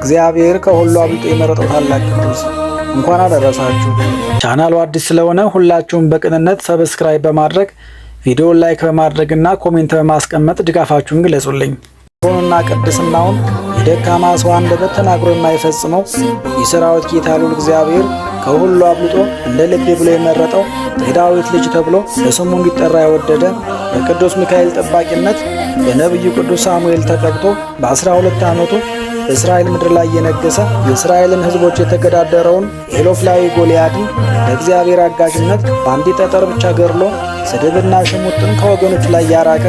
እግዚአብሔር ከሁሉ አብልጦ የመረጠው ታላቅ ቅዱስ እንኳን አደረሳችሁ። ቻናሉ አዲስ ስለሆነ ሁላችሁም በቅንነት ሰብስክራይብ በማድረግ ቪዲዮውን ላይክ በማድረግና ኮሜንት በማስቀመጥ ድጋፋችሁን ግለጹልኝ። ሆኖና ቅድስናውን የደካማ ሰው አንደበት ተናግሮ የማይፈጽመው የሰራዊት ጌታ ልዑል እግዚአብሔር ከሁሉ አብልጦ እንደ ልቤ ብሎ የመረጠው የዳዊት ልጅ ተብሎ በስሙ እንዲጠራ የወደደ በቅዱስ ሚካኤል ጠባቂነት በነቢዩ ቅዱስ ሳሙኤል ተቀብቶ በ12 ዓመቱ በእስራኤል ምድር ላይ የነገሰ የእስራኤልን ሕዝቦች የተገዳደረውን ኤሎፍላዊ ጎልያድን በእግዚአብሔር አጋዥነት በአንዲት ጠጠር ብቻ ገድሎ ስድብና ሽሙጥን ከወገኖች ላይ ያራቀ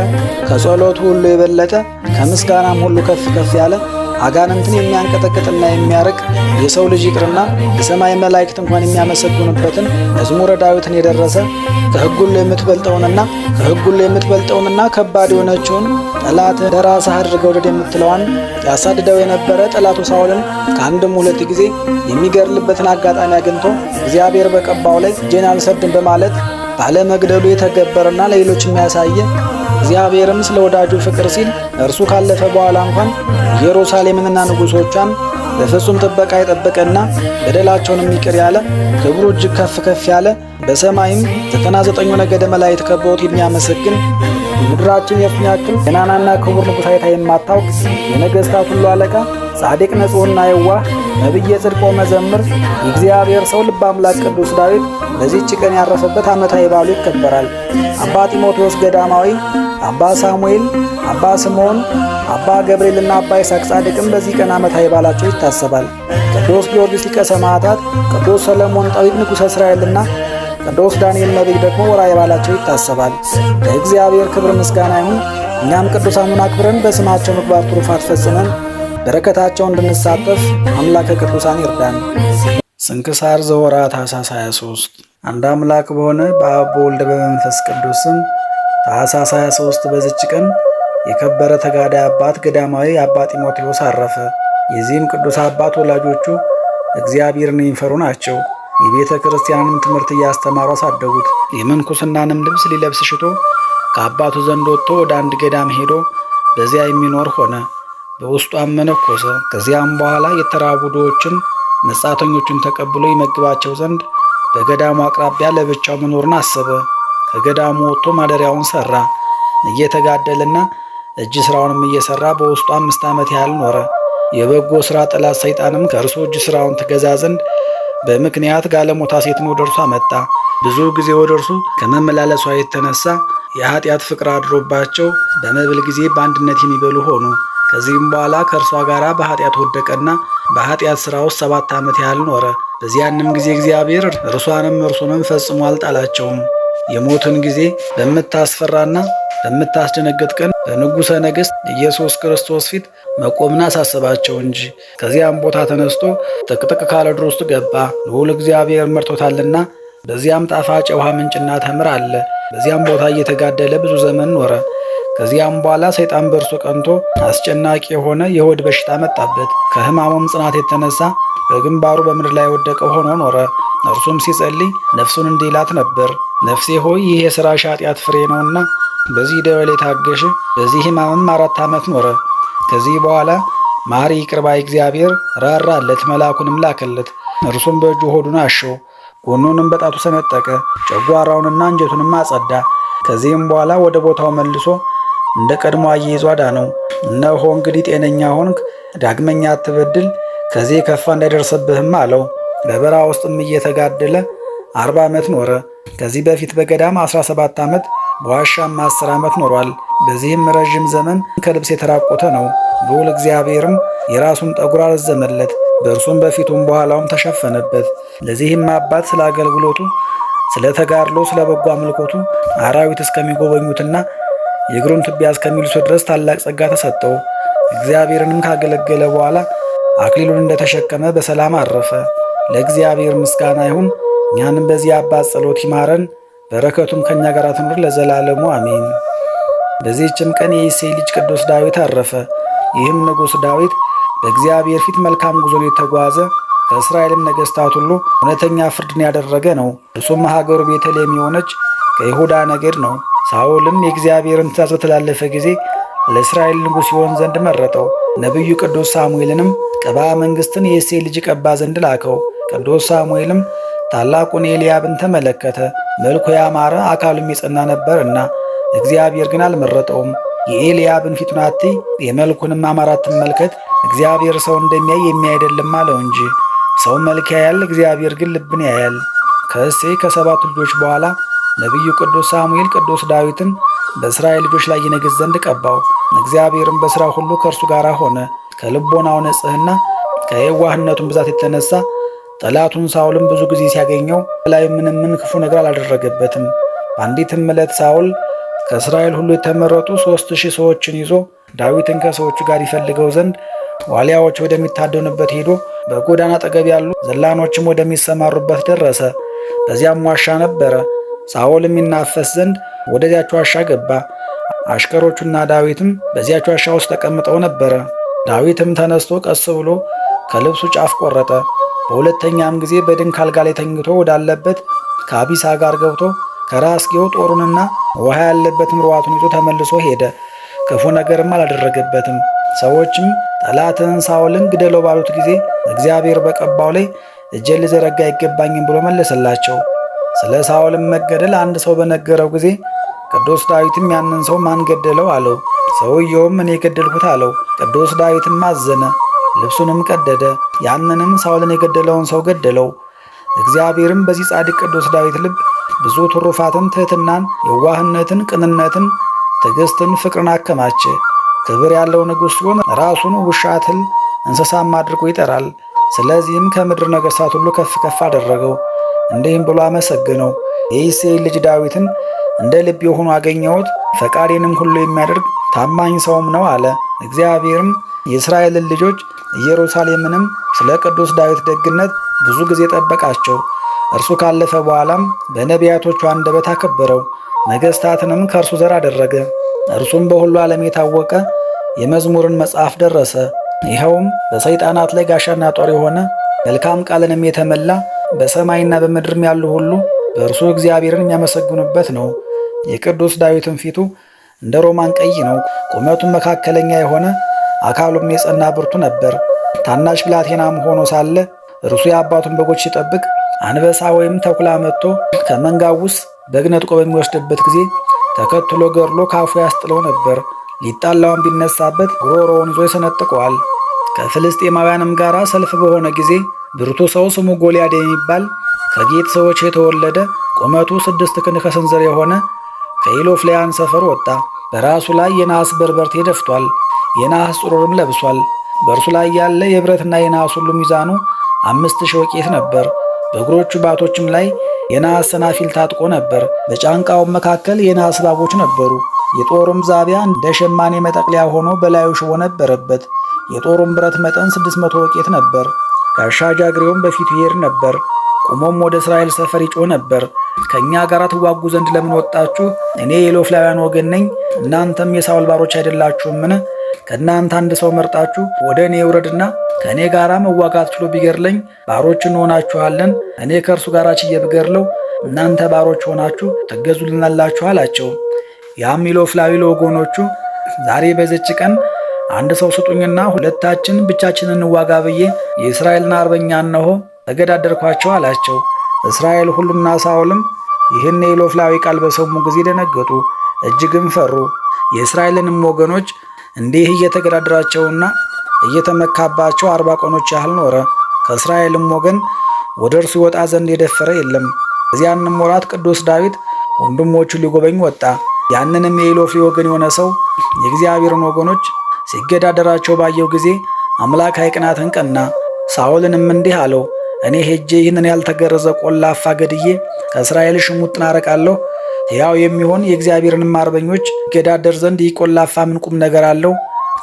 ከጸሎቱ ሁሉ የበለጠ ከምስጋናም ሁሉ ከፍ ከፍ ያለ አጋንንትን የሚያንቀጠቅጥና የሚያርቅ የሰው ልጅ ይቅርና የሰማይ መላእክት እንኳን የሚያመሰግኑበትን መዝሙረ ዳዊትን የደረሰ ከሕግ ሁሉ የምትበልጠውንና ከባድ የሆነችውን ጠላትህ ለራስህ አድርገህ ውደድ የምትለዋን ያሳድደው የነበረ ጠላቱ ሳኦልን ከአንድም ሁለት ጊዜ የሚገድልበትን አጋጣሚ አግኝቶ እግዚአብሔር በቀባው ላይ እጄን አልሰድም በማለት ባለመግደሉ የተገበረና ለሌሎች የሚያሳየ እግዚአብሔርም ስለ ወዳጁ ፍቅር ሲል እርሱ ካለፈ በኋላ እንኳን ኢየሩሳሌምንና ንጉሶቿን በፍጹም ጥበቃ የጠበቀና በደላቸውንም ይቅር ያለ ክብሩ እጅግ ከፍ ከፍ ያለ በሰማይም 99 ነገደ መላእክት ከበውት የሚያመሰግን ምድራችን የእርሱን ያክል ገናናና ክቡር ንጉሥ አይታ የማታውቅ የነገሥታት ሁሉ አለቃ ጻድቅ ንጹሕና የዋህ ነቢየ ጽድቅ ወመዘምር የእግዚአብሔር ሰው ልበ አምላክ ቅዱስ ዳዊት በዚህች ቀን ያረፈበት ዓመታዊ በዓሉ ይከበራል። አባ ጢሞቴዎስ ገዳማዊ፣ አባ ሳሙኤል፣ አባ ስምዖን፣ አባ ገብርኤልና አባ ይስሐቅ ጻድቅም በዚህ ቀን ዓመታዊ በዓላቸው ይታሰባል። ቅዱስ ጊዮርጊስ ሊቀ ሰማዕታት፣ ቅዱስ ሰለሞን ጠቢብ ንጉሠ እስራኤልና ቅዱስ ዳንኤል ነቢይ ደግሞ ወርኃዊ በዓላቸው ይታሰባል። ለእግዚአብሔር ክብር ምስጋና ይሁን። እኛም ቅዱሳኑን አክብረን በስማቸው ምግባር ትሩፋት ፈጽመን በረከታቸው እንድንሳተፍ አምላከ ቅዱሳን ይርዳን። ስንክሳር ዘወርኃ ታኅሣሥ 23 አንድ አምላክ በሆነ በአብ በወልድ በመንፈስ ቅዱስ ስም ታኅሣሥ 23 በዚች ቀን የከበረ ተጋዳይ አባት ገዳማዊ አባ ጢሞቴዎስ አረፈ። የዚህም ቅዱስ አባት ወላጆቹ እግዚአብሔርን የሚፈሩ ናቸው። የቤተ ክርስቲያንም ትምህርት እያስተማሩ አሳደጉት። የምንኩስናንም ልብስ ሊለብስ ሽቶ ከአባቱ ዘንድ ወጥቶ ወደ አንድ ገዳም ሄዶ በዚያ የሚኖር ሆነ። በውስጧም መነኮሰ። ከዚያም በኋላ የተራቡ ድሆችን መጻተኞቹን ተቀብሎ ይመግባቸው ዘንድ በገዳሙ አቅራቢያ ለብቻው መኖርን አሰበ። ከገዳሙ ወጥቶ ማደሪያውን ሠራ። እየተጋደለና እጅ ሥራውንም እየሠራ በውስጡ 5 ዓመት ያህል ኖረ። የበጎ ሥራ ጠላት ሰይጣንም ከእርሱ እጅ ሥራውን ትገዛ ዘንድ በምክንያት ጋለሞታ ሴትን ወደ እርሱ አመጣ። ብዙ ጊዜ ወደ እርሱ ከመመላለሷ የተነሳ የኃጢአት ፍቅር አድሮባቸው በመብል ጊዜ በአንድነት የሚበሉ ሆኑ። ከዚህም በኋላ ከእርሷ ጋር በኃጢአት ወደቀና በኃጢአት ሥራ ውስጥ 7 ዓመት ያህል ኖረ። በዚያንም ጊዜ እግዚአብሔር እርሷንም እርሱንም ፈጽሞ አልጣላቸውም። የሞትን ጊዜ በምታስፈራና በምታስደነግጥ ቀን በንጉሠ ነገሥት ኢየሱስ ክርስቶስ ፊት መቆምን አሳሰባቸው እንጂ። ከዚያም ቦታ ተነስቶ ጥቅጥቅ ካለ ዱር ውስጥ ገባ። ልዑል እግዚአብሔር መርቶታልና። በዚያም ጣፋጭ የውሃ ምንጭና ተምር አለ። በዚያም ቦታ እየተጋደለ ብዙ ዘመን ኖረ። ከዚያም በኋላ ሰይጣን በእርሱ ቀንቶ አስጨናቂ የሆነ የሆድ በሽታ መጣበት። ከሕማሙም ጽናት የተነሳ በግንባሩ በምድር ላይ ወደቀው ሆኖ ኖረ። እርሱም ሲጸልይ ነፍሱን እንዲህ ይላት ነበር፣ ነፍሴ ሆይ ይህ የሥራሽ ኃጢአት ፍሬ ነውና በዚህ ደዌ ላይ ታገሽ። በዚህ ሕማምም 4 ዓመት ኖረ። ከዚህ በኋላ መሐሪ ይቅር ባይ እግዚአብሔር ራራለት፣ መልአኩንም ላከለት። እርሱም በእጁ ሆዱን አሸው፣ ጎኑንም በጣቱ ሰነጠቀ፣ ጨጓራውንና አንጀቱንም አጸዳ። ከዚህም በኋላ ወደ ቦታው መልሶ እንደ ቀድሞ አያይዞ አዳነው። እነሆ እንግዲህ ጤነኛ ሆንክ፣ ዳግመኛ አትበድል፣ ከዚህ የከፋ እንዳይደርስብህም አለው። በበረሃ ውስጥም እየተጋደለ 40 ዓመት ኖረ። ከዚህ በፊት በገዳም 17 ዓመት በዋሻም 10 ዓመት ኖሯል። በዚህም ረዥም ዘመን ከልብስ የተራቆተ ነው። ልዑል እግዚአብሔርም የራሱን ጠጉር አረዘመለት፣ በእርሱም በፊቱም በኋላውም ተሸፈነበት። ለዚህም አባት ስለ አገልግሎቱ፣ ስለ ተጋድሎ፣ ስለ በጎ አምልኮቱ አራዊት እስከሚጎበኙትና የእግሩን ትቢያ እስከሚልሱ ድረስ ታላቅ ጸጋ ተሰጠው። እግዚአብሔርንም ካገለገለ በኋላ አክሊሉን እንደተሸከመ በሰላም አረፈ። ለእግዚአብሔር ምስጋና ይሁን። እኛንም በዚህ አባት ጸሎት ይማረን፣ በረከቱም ከእኛ ጋር ትኑር ለዘላለሙ አሜን። በዚህችም ቀን የእሴይ ልጅ ቅዱስ ዳዊት አረፈ። ይህም ንጉሥ ዳዊት በእግዚአብሔር ፊት መልካም ጉዞን የተጓዘ ከእስራኤልም ነገሥታት ሁሉ እውነተኛ ፍርድን ያደረገ ነው። እርሱም ሀገሩ ቤተልሔም የሆነች ከይሁዳ ነገድ ነው። ሳኦልም የእግዚአብሔርን ትእዛዝ በተላለፈ ጊዜ ለእስራኤል ንጉሥ ይሆን ዘንድ መረጠው። ነቢዩ ቅዱስ ሳሙኤልንም ቅባ መንግሥትን የእሴይ ልጅ ቀባ ዘንድ ላከው። ቅዱስ ሳሙኤልም ታላቁን ኤልያብን ተመለከተ። መልኩ ያማረ አካሉም የጸና ነበርና፣ እግዚአብሔር ግን አልመረጠውም። የኤልያብን ፊቱን አትይ፣ የመልኩንም አማራት ትመልከት፣ እግዚአብሔር ሰው እንደሚያይ የሚያይ አይደለም አለው እንጂ። ሰው መልክ ያያል፣ እግዚአብሔር ግን ልብን ያያል። ከእሴይ ከሰባቱ ልጆች በኋላ ነቢዩ ቅዱስ ሳሙኤል ቅዱስ ዳዊትን በእስራኤል ልጆች ላይ ይነግሥ ዘንድ ቀባው። እግዚአብሔርም በሥራ ሁሉ ከእርሱ ጋር ሆነ። ከልቦናው ንጽሕና ከየዋህነቱን ብዛት የተነሳ ጠላቱን ሳውልን ብዙ ጊዜ ሲያገኘው ላይ ምንም ክፉ ነገር አላደረገበትም። በአንዲትም ዕለት ሳውል ከእስራኤል ሁሉ የተመረጡ 3000 ሰዎችን ይዞ ዳዊትን ከሰዎቹ ጋር ይፈልገው ዘንድ ዋሊያዎች ወደሚታደኑበት ሄዶ በጎዳና አጠገብ ያሉ ዘላኖችም ወደሚሰማሩበት ደረሰ። በዚያም ዋሻ ነበረ። ሳኦልም ይናፈስ ዘንድ ወደዚያች ዋሻ ገባ። አሽከሮቹና ዳዊትም በዚያች ዋሻ ውስጥ ተቀምጠው ነበረ። ዳዊትም ተነስቶ ቀስ ብሎ ከልብሱ ጫፍ ቆረጠ። በሁለተኛም ጊዜ በድንክ አልጋ ላይ ተኝቶ ወዳለበት ከአቢሳ ጋር ገብቶ ከራስጌው ጦሩንና ውሃ ያለበትም ርዋቱን ይዞ ተመልሶ ሄደ። ክፉ ነገርም አላደረገበትም። ሰዎችም ጠላትህን ሳኦልን ግደለው ባሉት ጊዜ እግዚአብሔር በቀባው ላይ እጄን ልዘረጋ አይገባኝም ብሎ መለሰላቸው። ስለ ሳኦልም መገደል አንድ ሰው በነገረው ጊዜ ቅዱስ ዳዊትም ያንን ሰው ማን ገደለው አለው። ሰውየውም እኔ የገደልሁት አለው። ቅዱስ ዳዊትም አዘነ፣ ልብሱንም ቀደደ። ያንንም ሳኦልን የገደለውን ሰው ገደለው። እግዚአብሔርም በዚህ ጻድቅ ቅዱስ ዳዊት ልብ ብዙ ትሩፋትን፣ ትሕትናን፣ የዋህነትን፣ ቅንነትን፣ ትዕግስትን፣ ፍቅርን አከማቸ። ክብር ያለው ንጉሥ ሲሆን ራሱን ውሻ፣ ትል፣ እንስሳም አድርጎ ይጠራል። ስለዚህም ከምድር ነገሥታት ሁሉ ከፍ ከፍ አደረገው። እንዲህም ብሎ አመሰግነው፣ የእሴይ ልጅ ዳዊትን እንደ ልብ የሆኑ አገኘሁት፣ ፈቃዴንም ሁሉ የሚያደርግ ታማኝ ሰውም ነው አለ። እግዚአብሔርም የእስራኤልን ልጆች ኢየሩሳሌምንም ስለ ቅዱስ ዳዊት ደግነት ብዙ ጊዜ ጠበቃቸው። እርሱ ካለፈ በኋላም በነቢያቶቹ አንደበት አከበረው፣ ነገሥታትንም ከእርሱ ዘር አደረገ። እርሱም በሁሉ ዓለም የታወቀ የመዝሙርን መጽሐፍ ደረሰ። ይኸውም በሰይጣናት ላይ ጋሻና ጦር የሆነ መልካም ቃልንም የተመላ በሰማይና በምድርም ያሉ ሁሉ በእርሱ እግዚአብሔርን የሚያመሰግኑበት ነው። የቅዱስ ዳዊትን ፊቱ እንደ ሮማን ቀይ ነው። ቁመቱም መካከለኛ የሆነ አካሉም የጸና ብርቱ ነበር። ታናሽ ብላቴናም ሆኖ ሳለ እርሱ የአባቱን በጎች ሲጠብቅ አንበሳ ወይም ተኩላ መጥቶ ከመንጋው ውስጥ በግ ነጥቆ በሚወስድበት ጊዜ ተከትሎ ገድሎ ካፉ ያስጥለው ነበር። ሊጣላውን ቢነሳበት ጉሮሮውን ይዞ ይሰነጥቀዋል። ከፍልስጤማውያንም ጋር ሰልፍ በሆነ ጊዜ ብርቱ ሰው ስሙ ጎልያድ የሚባል ከጌት ሰዎች የተወለደ ቁመቱ 6 ክንድ ከስንዝር የሆነ ከኢሎፍላያን ሰፈር ወጣ። በራሱ ላይ የናስ በርበርቴ ደፍቷል። የናስ ጥሩርም ለብሷል። በእርሱ ላይ ያለ የብረትና የናስ ሁሉ ሚዛኑ 5000 ወቄት ነበር። በእግሮቹ ባቶችም ላይ የናስ ሰናፊል ታጥቆ ነበር። በጫንቃውም መካከል የናስ እባቦች ነበሩ። የጦሩም ዛቢያ እንደ ሸማኔ መጠቅለያ ሆኖ በላዩ ሽቦ ነበረበት። የጦሩም ብረት መጠን 600 ወቄት ነበር። ጋሻ ጃግሬውም በፊቱ ይሄድ ነበር። ቁሞም ወደ እስራኤል ሰፈር ይጮህ ነበር። ከእኛ ጋር ትዋጉ ዘንድ ለምን ወጣችሁ? እኔ የኢሎፍላውያን ወገን ነኝ፣ እናንተም የሳውል ባሮች አይደላችሁምን? ከእናንተ አንድ ሰው መርጣችሁ ወደ እኔ ውረድና ከእኔ ጋር መዋጋት ችሎ ቢገድለኝ ባሮች እንሆናችኋለን። እኔ ከእርሱ ጋር ችዬ ብገድለው እናንተ ባሮች ሆናችሁ ትገዙልናላችሁ አላቸው። ያም ኢሎፍላዊ ለወገኖቹ ዛሬ በዘች ቀን አንድ ሰው ስጡኝና ሁለታችን ብቻችንን እንዋጋ ብዬ የእስራኤልን አርበኛ እነሆ ተገዳደርኳቸው አላቸው። እስራኤል ሁሉና ሳኦልም ይህን የኢሎፍላዊ ቃል በሰሙ ጊዜ ደነገጡ፣ እጅግም ፈሩ። የእስራኤልንም ወገኖች እንዲህ እየተገዳደራቸውና እየተመካባቸው 40 ቀኖች ያህል ኖረ። ከእስራኤልም ወገን ወደ እርሱ ይወጣ ዘንድ የደፈረ የለም። በዚያንም ወራት ቅዱስ ዳዊት ወንድሞቹ ሊጎበኝ ወጣ። ያንንም የኢሎፍሊ ወገን የሆነ ሰው የእግዚአብሔርን ወገኖች ሲገዳደራቸው ባየው ጊዜ አምላካዊ ቅናትን ቀና። ሳኦልንም እንዲህ አለው፣ እኔ ሄጄ ይህንን ያልተገረዘ ቆላፋ ገድዬ ከእስራኤል ሽሙጥን አረቃለሁ። ሕያው የሚሆን የእግዚአብሔርንም አርበኞች ይገዳደር ዘንድ ይህ ቆላፋ ምን ቁም ነገር አለው?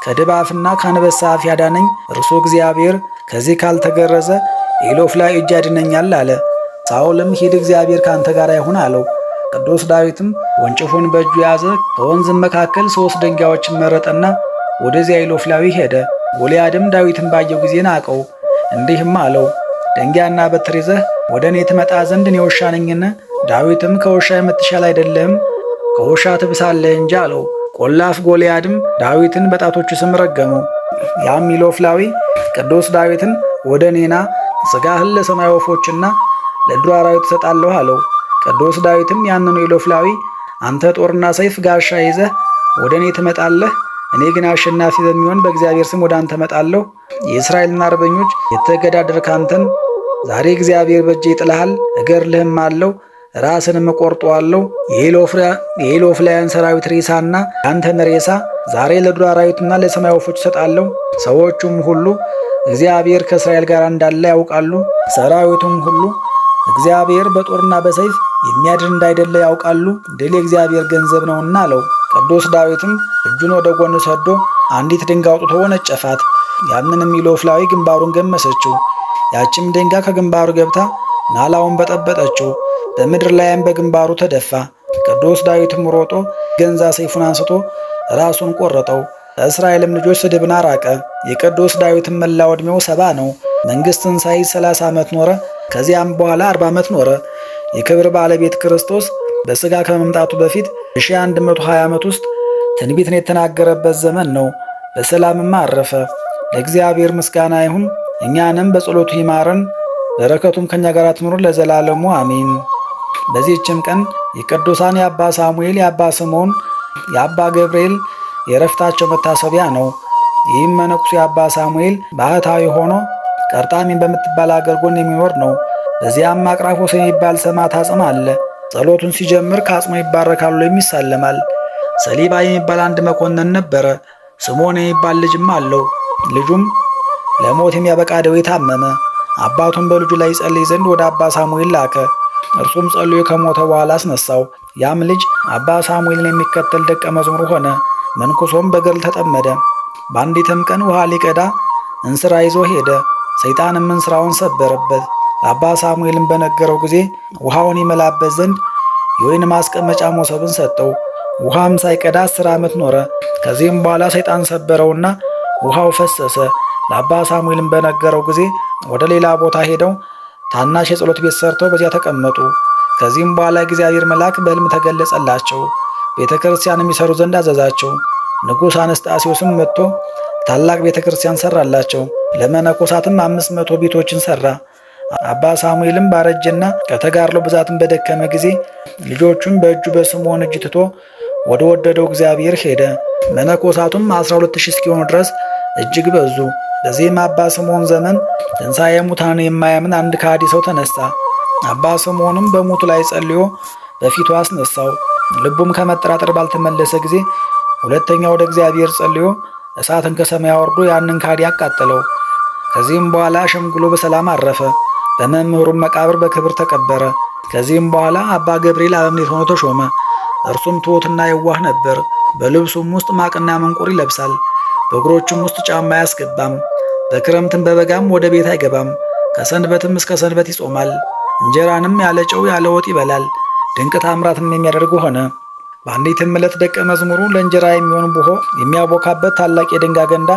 ከድብ አፍና ከአንበሳ አፍ ያዳነኝ እርሱ እግዚአብሔር ከዚህ ካልተገረዘ የኢሎፍላይ እጅ ያድነኛል አለ። ሳኦልም ሂድ፣ እግዚአብሔር ከአንተ ጋር ይሁን አለው። ቅዱስ ዳዊትም ወንጭፉን በእጁ ያዘ። ከወንዝም መካከል 3 ድንጋዮችን መረጠና ወደዚያ ኢሎፍላዊ ሄደ። ጎልያድም ዳዊትን ባየው ጊዜ ናቀው፣ እንዲህም አለው፣ ድንጋይና በትር ይዘህ ወደ እኔ ትመጣ ዘንድ እኔ ውሻ ነኝን? ዳዊትም ከውሻ የምትሻል አይደለህም፣ ከውሻ ትብሳለህ እንጂ አለው። ቆላፍ ጎልያድም ዳዊትን በጣቶቹ ስም ረገመው። ያም ኢሎፍላዊ ቅዱስ ዳዊትን ወደ እኔና ሥጋህን ለሰማይ ወፎችና ለዱር አራዊት እሰጣለሁ አለው። ቅዱስ ዳዊትም ያንኑ ኢሎፍላዊ አንተ ጦርና ሰይፍ ጋሻ ይዘህ ወደ እኔ ትመጣለህ፣ እኔ ግን አሸናፊ በሚሆን በእግዚአብሔር ስም ወደ አንተ እመጣለሁ። የእስራኤልን አርበኞች የተገዳደርክ አንተን ዛሬ እግዚአብሔር በእጄ ይጥልሃል፣ እገድልህም አለው፣ ራስንም እቆርጠዋለሁ። የኢሎፍላውያን ሰራዊት ሬሳና ያንተን ሬሳ ዛሬ ለዱር አራዊትና ለሰማይ ወፎች እሰጣለሁ። ሰዎቹም ሁሉ እግዚአብሔር ከእስራኤል ጋር እንዳለ ያውቃሉ። ሰራዊቱም ሁሉ እግዚአብሔር በጦርና በሰይፍ የሚያድን እንዳይደለ ያውቃሉ። ድል የእግዚአብሔር ገንዘብ ነውና አለው። ቅዱስ ዳዊትም እጁን ወደ ጎን ሰዶ አንዲት ድንጋይ አውጥቶ ወነጨፋት። ያንንም ኢሎፍላዊ ግንባሩን ገመሰችው። ያችም ድንጋይ ከግንባሩ ገብታ ናላውን በጠበጠችው። በምድር ላይም በግንባሩ ተደፋ። ቅዱስ ዳዊትም ሮጦ ገንዛ ሰይፉን አንስቶ ራሱን ቆረጠው። ከእስራኤልም ልጆች ስድብን አራቀ። የቅዱስ ዳዊትም መላው ዕድሜው 70 ነው። መንግሥትን ሳይዝ 30 ዓመት ኖረ። ከዚያም በኋላ 40 ዓመት ኖረ። የክብር ባለቤት ክርስቶስ በሥጋ ከመምጣቱ በፊት 1120 ዓመት ውስጥ ትንቢትን የተናገረበት ዘመን ነው። በሰላምም አረፈ። ለእግዚአብሔር ምስጋና ይሁን፣ እኛንም በጸሎቱ ይማረን፣ በረከቱም ከኛ ጋር ትኑር ለዘላለሙ አሜን። በዚህችም ቀን የቅዱሳን የአባ ሳሙኤል፣ የአባ ስምዖን፣ የአባ ገብርኤል የዕረፍታቸው መታሰቢያ ነው። ይህም መነኩሴ የአባ ሳሙኤል ባህታዊ ሆኖ ቀርጣሚን በምትባል አገር ጎን የሚኖር ነው። በዚያም አቅራፎስ የሚባል ሰማዕት አጽም አለ። ጸሎቱን ሲጀምር ከአጽሙ ይባረካሉ ወይም ይሳለማል። ሰሊባ የሚባል አንድ መኮንን ነበረ። ስምዖን የሚባል ልጅም አለው። ልጁም ለሞት የሚያበቃ ደዌ ታመመ። አባቱም በልጁ ላይ ይጸልይ ዘንድ ወደ አባ ሳሙኤል ላከ። እርሱም ጸልዮ ከሞተ በኋላ አስነሳው። ያም ልጅ አባ ሳሙኤልን የሚከተል ደቀ መዝሙር ሆነ። መንኩሶም በገድል ተጠመደ። በአንዲትም ቀን ውሃ ሊቀዳ እንስራ ይዞ ሄደ። ሰይጣንም እንስራውን ሰበረበት። አባ ሳሙኤልን በነገረው ጊዜ ውሃውን ይመላበት ዘንድ የወይን ማስቀመጫ መሶብን ሰጠው። ውሃም ሳይቀዳ 10 ዓመት ኖረ። ከዚህም በኋላ ሰይጣን ሰበረውና ውሃው ፈሰሰ። ለአባ ሳሙኤልን በነገረው ጊዜ ወደ ሌላ ቦታ ሄደው ታናሽ የጸሎት ቤት ሰርተው በዚያ ተቀመጡ። ከዚህም በኋላ እግዚአብሔር መልአክ በሕልም ተገለጸላቸው። ቤተ ክርስቲያን የሚሰሩ ዘንድ አዘዛቸው። ንጉሥ አነስጣሴዎስም መጥቶ ታላቅ ቤተ ክርስቲያን ሰራላቸው። ለመነኮሳትም 500 ቤቶችን ሰራ። አባ ሳሙኤልም ባረጀና ከተጋድሎ ብዛትን በደከመ ጊዜ ልጆቹን በእጁ በስምዖን እጅ ትቶ ወደ ወደደው እግዚአብሔር ሄደ። መነኮሳቱም 12000 እስኪሆኑ ድረስ እጅግ በዙ። በዚህም አባ ስምዖን ዘመን ትንሣኤ ሙታን የማያምን አንድ ከሃዲ ሰው ተነሳ። አባ ስምዖንም በሞቱ ላይ ጸልዮ በፊቱ አስነሳው። ልቡም ከመጠራጠር ባልተመለሰ ጊዜ ሁለተኛ ወደ እግዚአብሔር ጸልዮ እሳትን ከሰማይ አወርዶ ያንን ከሃዲ አቃጠለው። ከዚህም በኋላ ሸምግሎ በሰላም አረፈ። በመምህሩም መቃብር በክብር ተቀበረ። ከዚህም በኋላ አባ ገብርኤል አበምኔት ሆኖ ተሾመ። እርሱም ትሑትና የዋህ ነበር። በልብሱም ውስጥ ማቅና መንቁር ይለብሳል። በእግሮቹም ውስጥ ጫማ አያስገባም። በክረምትም በበጋም ወደ ቤት አይገባም። ከሰንበትም እስከ ሰንበት ይጾማል። እንጀራንም ያለ ጨው ያለ ወጥ ይበላል። ድንቅ ታምራትም የሚያደርግ ሆነ። በአንዲትም ዕለት ደቀ መዝሙሩ ለእንጀራ የሚሆን ቡሆ የሚያቦካበት ታላቅ የድንጋይ ገንዳ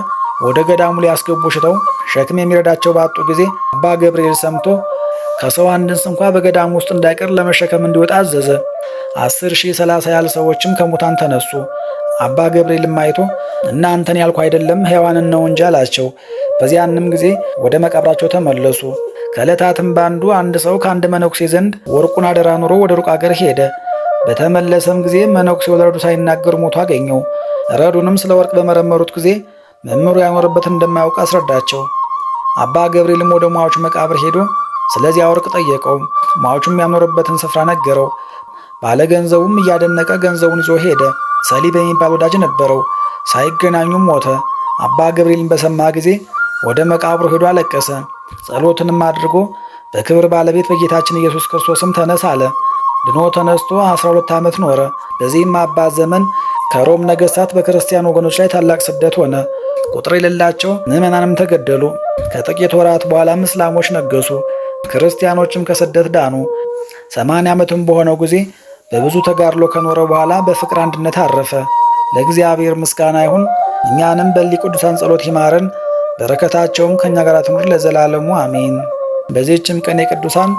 ወደ ገዳሙ ሊያስገቡ ሽተው ሸክም የሚረዳቸው ባጡ ጊዜ አባ ገብርኤል ሰምቶ ከሰው አንድስ እንኳ በገዳሙ ውስጥ እንዳይቀር ለመሸከም እንዲወጣ አዘዘ። 10,030 ያህል ሰዎችም ከሙታን ተነሱ። አባ ገብርኤልም አይቶ እናንተን ያልኩ አይደለም ሕያዋንን ነው እንጂ አላቸው። በዚያንም ጊዜ ወደ መቃብራቸው ተመለሱ። ከዕለታትም በአንዱ አንድ ሰው ከአንድ መነኩሴ ዘንድ ወርቁን አደራ ኑሮ ወደ ሩቅ አገር ሄደ። በተመለሰም ጊዜ መነኩሴው ለረዱ ሳይናገር ሞቶ አገኘው። ረዱንም ስለ ወርቅ በመረመሩት ጊዜ መምህሩ ያኖርበትን እንደማያውቅ አስረዳቸው። አባ ገብርኤልም ወደ ሟቹ መቃብር ሄዶ ስለዚያ ወርቅ ጠየቀው። ሟቹም ያኖርበትን ስፍራ ነገረው። ባለገንዘቡም እያደነቀ ገንዘቡን ይዞ ሄደ። ሰሊብ የሚባል ወዳጅ ነበረው። ሳይገናኙም ሞተ። አባ ገብርኤልን በሰማ ጊዜ ወደ መቃብሩ ሄዶ አለቀሰ። ጸሎትንም አድርጎ በክብር ባለቤት በጌታችን ኢየሱስ ክርስቶስም ተነስ አለ። ድኖ ተነስቶ 12 ዓመት ኖረ። በዚህም አባት ዘመን ከሮም ነገሥታት በክርስቲያን ወገኖች ላይ ታላቅ ስደት ሆነ። ቁጥር የሌላቸው ምዕመናንም ተገደሉ። ከጥቂት ወራት በኋላም እስላሞች ነገሱ። ክርስቲያኖችም ከስደት ዳኑ። 80 ዓመትም በሆነው ጊዜ በብዙ ተጋድሎ ከኖረ በኋላ በፍቅር አንድነት አረፈ። ለእግዚአብሔር ምስጋና ይሁን። እኛንም በሊቅ ቅዱሳን ጸሎት ይማረን፣ በረከታቸውም ከእኛ ጋር ትኑር ለዘላለሙ አሜን። በዚህችም ቀን የቅዱሳን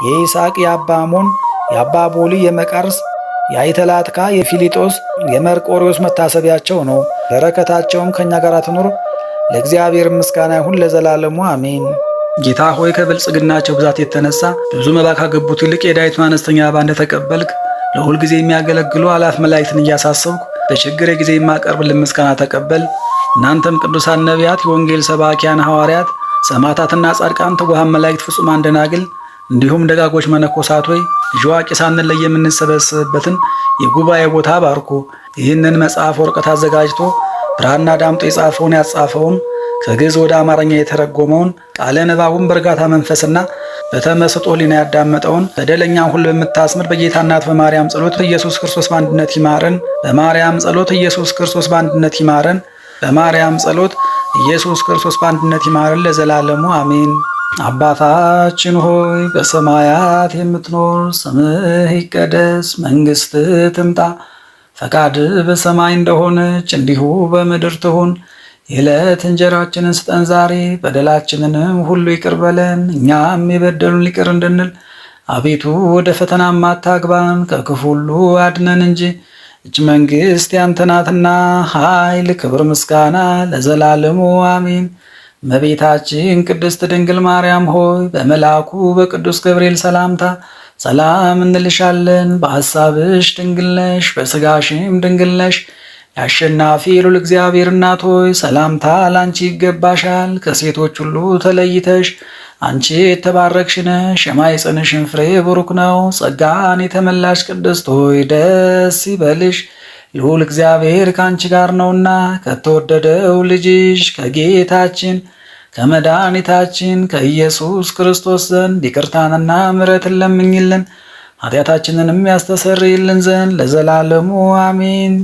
የይስሐቅ፣ የአባ አሞን፣ የአባ ቦሊ፣ የመቃርስ፣ የአይተላትካ፣ የፊሊጦስ፣ የመርቆሪዎስ መታሰቢያቸው ነው። በረከታቸውም ከእኛ ጋር ትኑር ለእግዚአብሔር ምስጋና ይሁን ለዘላለሙ አሜን። ጌታ ሆይ ከብልጽግናቸው ብዛት የተነሳ ብዙ መባ ካገቡት ይልቅ የዳዊቱን አነስተኛ መባ እንደተቀበልክ ለሁል ጊዜ የሚያገለግሉ አላፍ መላእክትን እያሳሰብኩ በችግሬ ጊዜ የማቀርብልን ምስጋና ተቀበል። እናንተም ቅዱሳን ነቢያት፣ የወንጌል ሰባኪያን ሐዋርያት፣ ሰማዕታትና ጻድቃን፣ ትጉሃን መላእክት፣ ፍጹማን ደናግል እንዲሁም ደጋጎች መነኮሳት ሆይ ልጅ አዋቂ ሳንለይ የምንሰበሰብበትን የጉባኤ ቦታ ባርኩ። ይህንን መጽሐፍ ወረቀት አዘጋጅቶ ብራና ዳምጦ የጻፈውን ያጻፈውን ከግዕዝ ወደ አማርኛ የተረጎመውን ቃለ ንባቡን በእርጋታ መንፈስና በተመስጦ ሕሊና ያዳመጠውን በደለኛን ሁሉ በምታስምር በጌታ እናት በማርያም ጸሎት ኢየሱስ ክርስቶስ በአንድነት ይማረን። በማርያም ጸሎት ኢየሱስ ክርስቶስ በአንድነት ይማረን። በማርያም ጸሎት ኢየሱስ ክርስቶስ በአንድነት ይማረን ለዘላለሙ አሜን። አባታችን ሆይ በሰማያት የምትኖር፣ ስምህ ይቀደስ፣ መንግሥትህ ትምጣ፣ ፈቃድህ በሰማይ እንደሆነች እንዲሁ በምድር ትሁን። የዕለት እንጀራችንን ስጠን ዛሬ፣ በደላችንንም ሁሉ ይቅር በለን እኛም የበደሉን ይቅር እንድንል። አቤቱ ወደ ፈተናም አታግባን፣ ከክፉ ሁሉ አድነን እንጂ እጅ መንግሥት ያንተ ናትና፣ ኃይል፣ ክብር፣ ምስጋና ለዘላለሙ አሜን። እመቤታችን ቅድስት ድንግል ማርያም ሆይ በመልአኩ በቅዱስ ገብርኤል ሰላምታ ሰላም እንልሻለን። በሐሳብሽ ድንግል ነሽ፣ በሥጋሽም ድንግል ነሽ። የአሸናፊ ልዑል እግዚአብሔር እናት ሆይ ሰላምታ ላንቺ ይገባሻል። ከሴቶች ሁሉ ተለይተሽ አንቺ የተባረክሽ ነሽ፣ የማኅፀንሽን ፍሬ ቡሩክ ነው። ጸጋን የተመላሽ ቅድስት ሆይ ደስ ይበልሽ፣ ልዑል እግዚአብሔር ከአንቺ ጋር ነውና ከተወደደው ልጅሽ ከጌታችን ከመድኃኒታችን ከኢየሱስ ክርስቶስ ዘንድ ይቅርታንና ምሕረትን ለምኝልን ኃጢአታችንንም ያስተሰርይልን ዘንድ ለዘላለሙ አሜን።